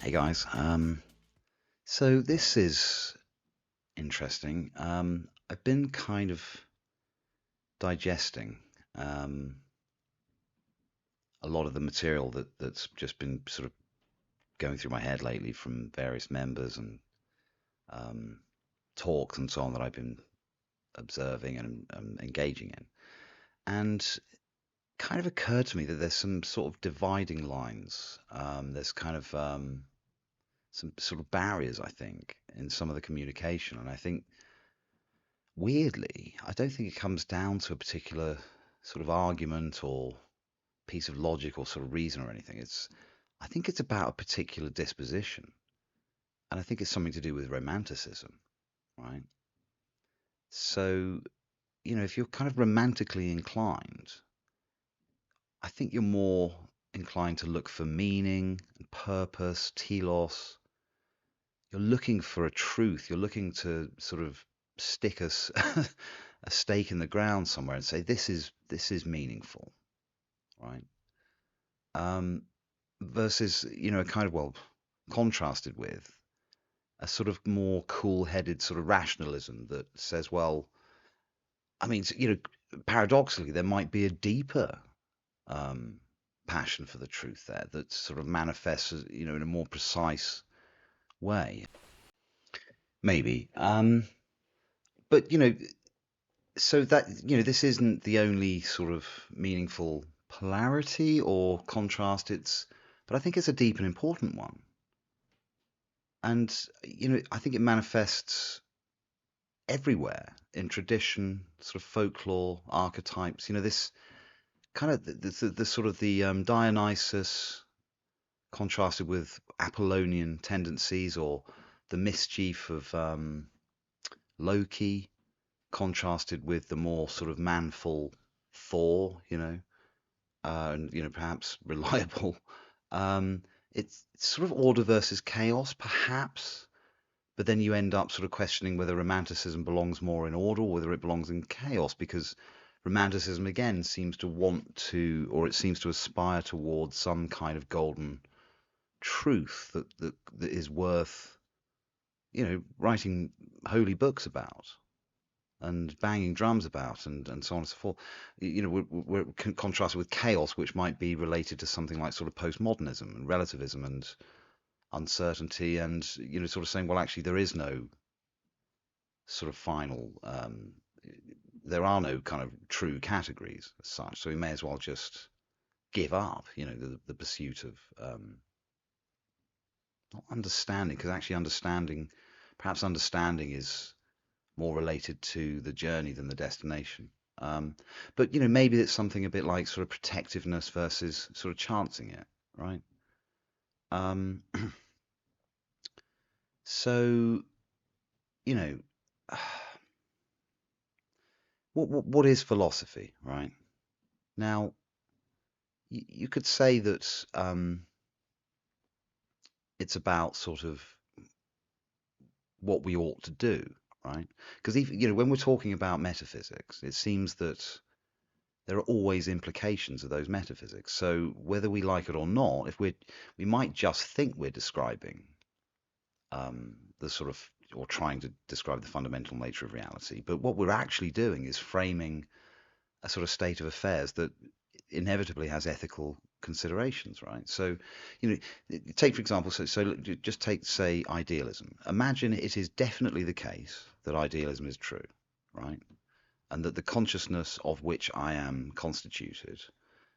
Hey guys, so this is interesting. I've been kind of digesting um, a lot of the material that's just been sort of going through my head lately from various members and um, talks and so on that I've been observing and engaging in. And kind of occurred to me that there's some sort of dividing lines. There's kind of some sort of barriers, I think, in some of the communication. And I think weirdly, I don't think it comes down to a particular sort of argument or piece of logic or sort of reason or anything. I think it's about a particular disposition. And I think it's something to do with romanticism, right? So, if you're kind of romantically inclined, I think you're more inclined to look for meaning and purpose, telos. You're looking for a truth. You're looking to sort of stick a stake in the ground somewhere and say this is meaningful, right? Um, versus kind of contrasted with a sort of more cool-headed sort of rationalism that says, well, I mean, paradoxically, there might be a deeper um, passion for the truth there that sort of manifests, in a more precise way, maybe. But so that this isn't the only sort of meaningful polarity or contrast. But I think it's a deep and important one. And I think it manifests everywhere in tradition, sort of folklore, archetypes. This kind of the sort of the Dionysus contrasted with Apollonian tendencies, or the mischief of Loki contrasted with the more sort of manful Thor, and perhaps reliable. Um, it's sort of order versus chaos, perhaps, but then you end up sort of questioning whether romanticism belongs more in order or whether it belongs in chaos, because romanticism again seems to want to, or it seems to aspire towards some kind of golden truth that is worth, writing holy books about and banging drums about, and so on and so forth. We're contrasted with chaos, which might be related to something like sort of postmodernism and relativism and uncertainty, and sort of saying, well, actually, there is no sort of final. There are no kind of true categories as such, so we may as well just give up. The pursuit of not understanding, because actually perhaps understanding is more related to the journey than the destination. But maybe it's something a bit like sort of protectiveness versus sort of chancing it, right? Um, so you know, what is philosophy, right? Now, you could say that it's about sort of what we ought to do, right? Because even when we're talking about metaphysics, it seems that there are always implications of those metaphysics. So whether we like it or not, if we might just think we're describing the sort of, or trying to describe the fundamental nature of reality, but what we're actually doing is framing a sort of state of affairs that inevitably has ethical considerations, right? So, take for example, just take, say, idealism. Imagine it is definitely the case that idealism is true, right? And that the consciousness of which I am constituted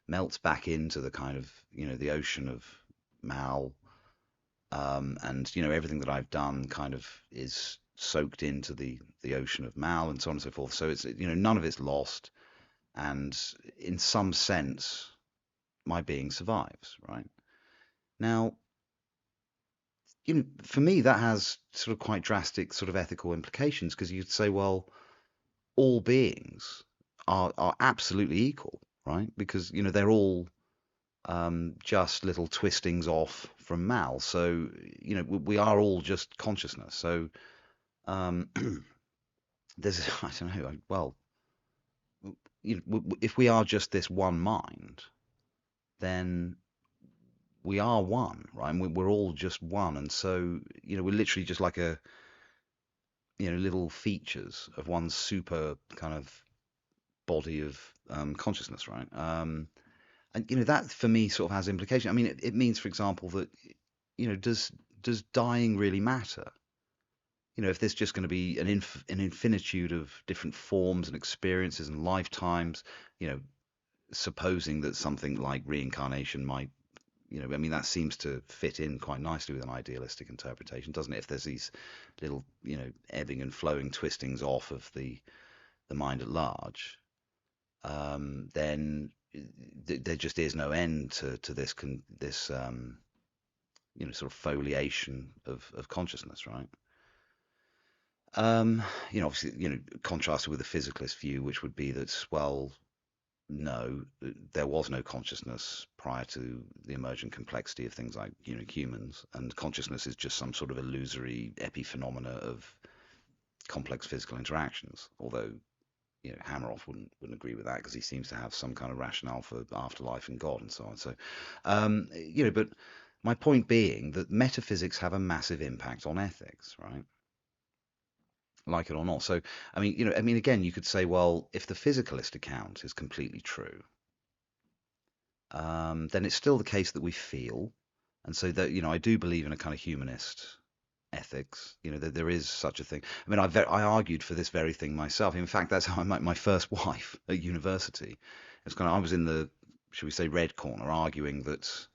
melts back into the kind of, the ocean of Mal, and everything that I've done kind of is soaked into the ocean of Mal, and so on and so forth. So it's none of it's lost, and in some sense, my being survives, right? Now, for me, that has sort of quite drastic sort of ethical implications, because you'd say, well, all beings are absolutely equal, right? Because they're all just little twistings off from Mal. So we are all just consciousness. So um, there's I don't know. Well, if we are just this one mind, then we are one, right? And we're all just one, and so we're literally just like a little features of one super kind of body of consciousness, right? And that for me sort of has implication. I mean, it means, for example, that does dying really matter? If there's just going to be an infinitude of different forms and experiences and lifetimes, you know, supposing that something like reincarnation might, I mean, that seems to fit in quite nicely with an idealistic interpretation, doesn't it? If there's these little, ebbing and flowing twistings off of the mind at large, then there just is no end to this sort of foliation of consciousness, right? Obviously, contrasted with the physicalist view, which would be that, well, no, there was no consciousness prior to the emergent complexity of things like, humans, and consciousness is just some sort of illusory epiphenomena of complex physical interactions. Although, Hameroff wouldn't agree with that because he seems to have some kind of rationale for afterlife and God and so on. So, but my point being that metaphysics have a massive impact on ethics, right? Like it or not. So, I mean, again, you could say, well, if the physicalist account is completely true, then it's still the case that we feel, and so that I do believe in a kind of humanist ethics. That there is such a thing. I mean, I argued for this very thing myself. In fact, that's how I met my first wife at university. It's kind of I was in the, should we say, red corner, arguing that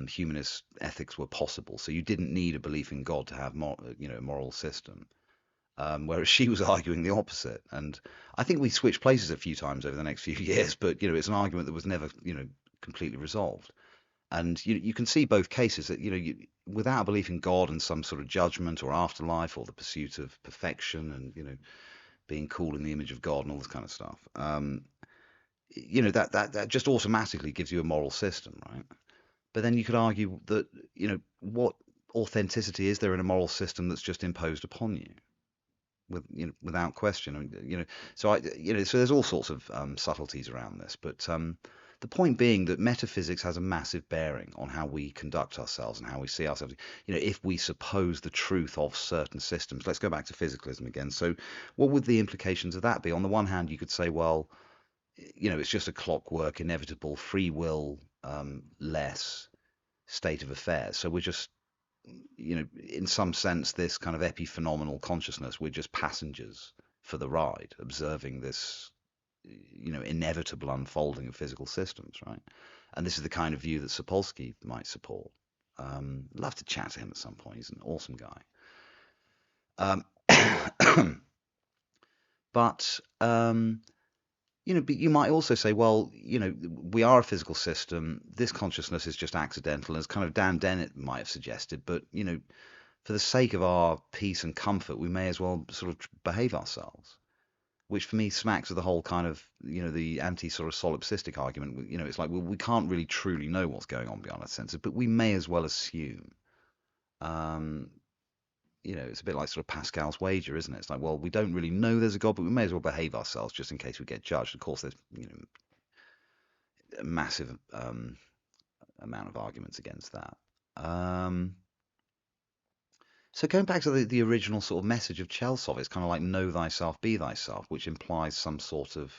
humanist ethics were possible. So you didn't need a belief in God to have a moral system. Whereas she was arguing the opposite. And I think we switched places a few times over the next few years, but it's an argument that was never completely resolved. And you can see both cases that without a belief in God and some sort of judgment or afterlife or the pursuit of perfection and being cool in the image of God and all this kind of stuff, that just automatically gives you a moral system, right? But then you could argue that what authenticity is there in a moral system that's just imposed upon you? Without question. I mean, so there's all sorts of subtleties around this, but the point being that metaphysics has a massive bearing on how we conduct ourselves and how we see ourselves. If we suppose the truth of certain systems, let's go back to physicalism again. So, what would the implications of that be? On the one hand, you could say, well, it's just a clockwork, inevitable, free will, less state of affairs. So we're just in some sense, this kind of epiphenomenal consciousness, we're just passengers for the ride, observing this, inevitable unfolding of physical systems, right? And this is the kind of view that Sapolsky might support. Love to chat to him at some point. He's an awesome guy. But but you might also say, well, we are a physical system. This consciousness is just accidental, as kind of Dan Dennett might have suggested. But for the sake of our peace and comfort, we may as well sort of behave ourselves. Which for me smacks of the whole kind of the anti sort of solipsistic argument. It's like, well, we can't really truly know what's going on beyond our senses, but we may as well assume. It's a bit like sort of Pascal's wager, isn't it? It's like, well, we don't really know there's a God, but we may as well behave ourselves just in case we get judged. Of course, there's a massive amount of arguments against that. So going back to the original sort of message of Chelsov, it's kind of like know thyself, be thyself, which implies some sort of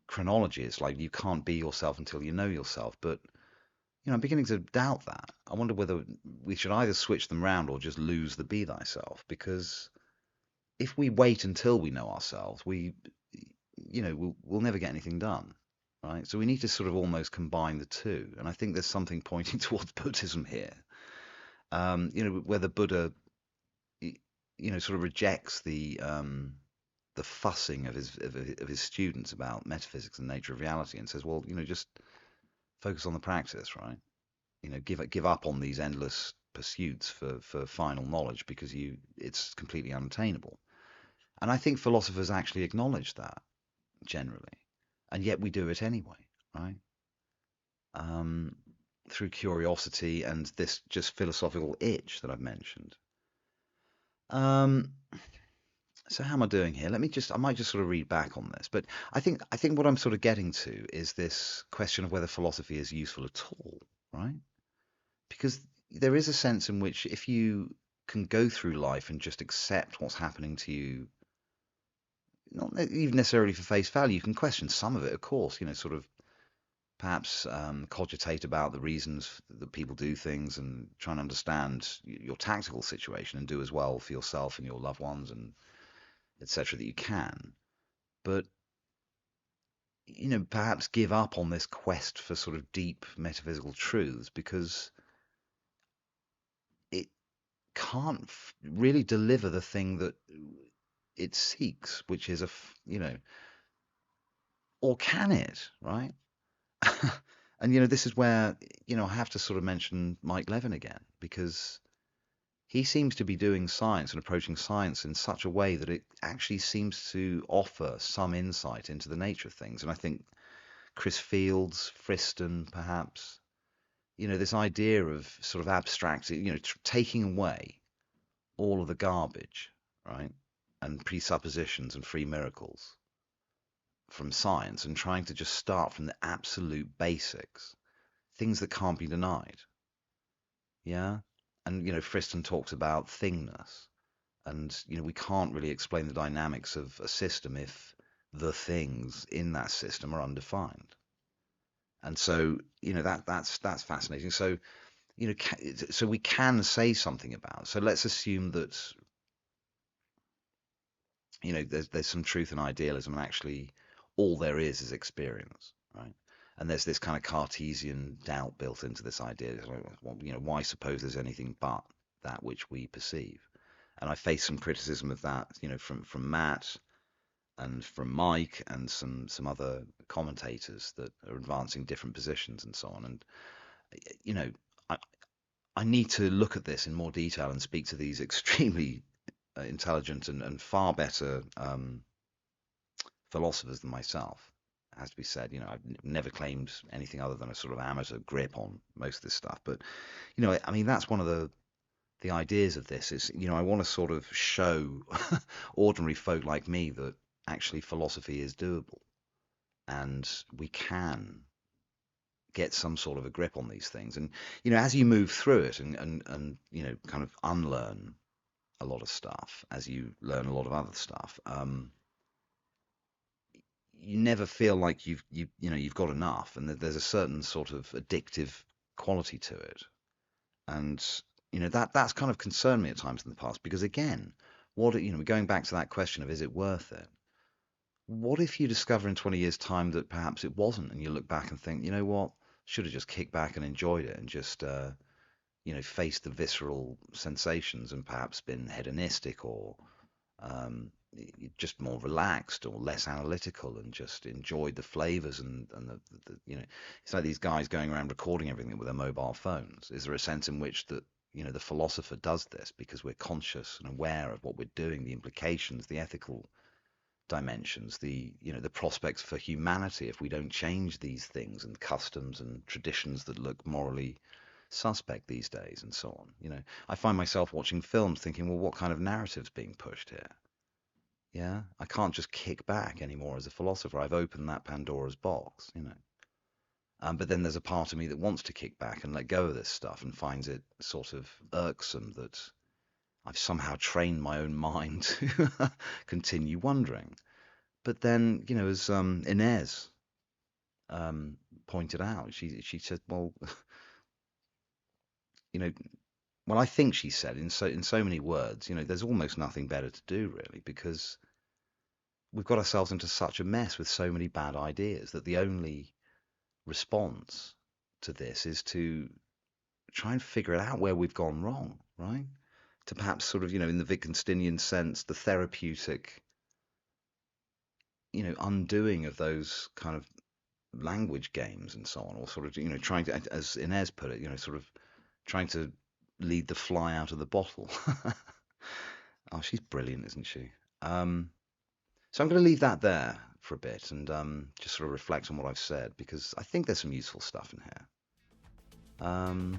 chronology. It's like you can't be yourself until you know yourself, but I'm beginning to doubt that. I wonder whether we should either switch them round or just lose the be thyself, because if we wait until we know ourselves, we'll never get anything done, right? So we need to sort of almost combine the two, and I think there's something pointing towards Buddhism here. Where the Buddha, sort of rejects the fussing of his students about metaphysics and nature of reality, and says, well, just focus on the practice, right? Give up on these endless pursuits for final knowledge, because it's completely unattainable. And I think philosophers actually acknowledge that generally, and yet we do it anyway, right? Through curiosity and this just philosophical itch that I've mentioned. So how am I doing here? I might just sort of read back on this, but I think what I'm sort of getting to is this question of whether philosophy is useful at all, right? because there is a sense in which if you can go through life and just accept what's happening to you, not even necessarily for face value, you can question some of it, of course, sort of perhaps cogitate about the reasons that people do things and try and understand your tactical situation and do as well for yourself and your loved ones and etc. that you can. But perhaps give up on this quest for sort of deep metaphysical truths because it can't really deliver the thing that it seeks, which is or can it, right? And this is where I have to sort of mention Mike Levin again, because he seems to be doing science and approaching science in such a way that it actually seems to offer some insight into the nature of things. And I think Chris Fields, Friston, perhaps, this idea of sort of abstracting, taking away all of the garbage, right, and presuppositions and free miracles from science and trying to just start from the absolute basics, things that can't be denied. Yeah. And, Friston talks about thingness. And, we can't really explain the dynamics of a system if the things in that system are undefined. And so, that's fascinating. So, so we can say something about. So let's assume that, there's some truth in idealism, and actually all there is experience, right? And there's this kind of Cartesian doubt built into this idea. Well, why suppose there's anything but that which we perceive? And I face some criticism of that, from Matt and from Mike and some other commentators that are advancing different positions and so on. And I I need to look at this in more detail and speak to these extremely intelligent and far better philosophers than myself. It has to be said, I've never claimed anything other than a sort of amateur grip on most of this stuff. But I mean, that's one of the ideas of this is, I want to sort of show ordinary folk like me that actually philosophy is doable and we can get some sort of a grip on these things. And, as you move through it and kind of unlearn a lot of stuff, as you learn a lot of other stuff, you never feel like you've got enough, and that there's a certain sort of addictive quality to it. And that's kind of concerned me at times in the past, because again, going back to that question of, is it worth it? What if you discover in 20 years time that perhaps it wasn't, and you look back and think, you know what, should have just kicked back and enjoyed it and just faced the visceral sensations and perhaps been hedonistic or just more relaxed or less analytical and just enjoyed the flavors and it's like these guys going around recording everything with their mobile phones. Is there a sense in which that the philosopher does this because we're conscious and aware of what we're doing, the implications, the ethical dimensions, the prospects for humanity if we don't change these things and customs and traditions that look morally suspect these days and so on. I find myself watching films thinking, well, what kind of narrative's being pushed here? Yeah, I can't just kick back anymore as a philosopher. I've opened that Pandora's box. But then there's a part of me that wants to kick back and let go of this stuff and finds it sort of irksome that I've somehow trained my own mind to continue wondering. But then, as Inez pointed out, she said, well, well, I think she said in so many words, there's almost nothing better to do really, because we've got ourselves into such a mess with so many bad ideas that the only response to this is to try and figure it out where we've gone wrong, right? To perhaps sort of, in the Wittgensteinian sense, the therapeutic, undoing of those kind of language games and so on, or sort of, trying to, as Inez put it, sort of trying to lead the fly out of the bottle. Oh, she's brilliant, isn't she? So I'm going to leave that there for a bit and just sort of reflect on what I've said, because I think there's some useful stuff in here.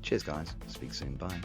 Cheers, guys. Speak soon. Bye.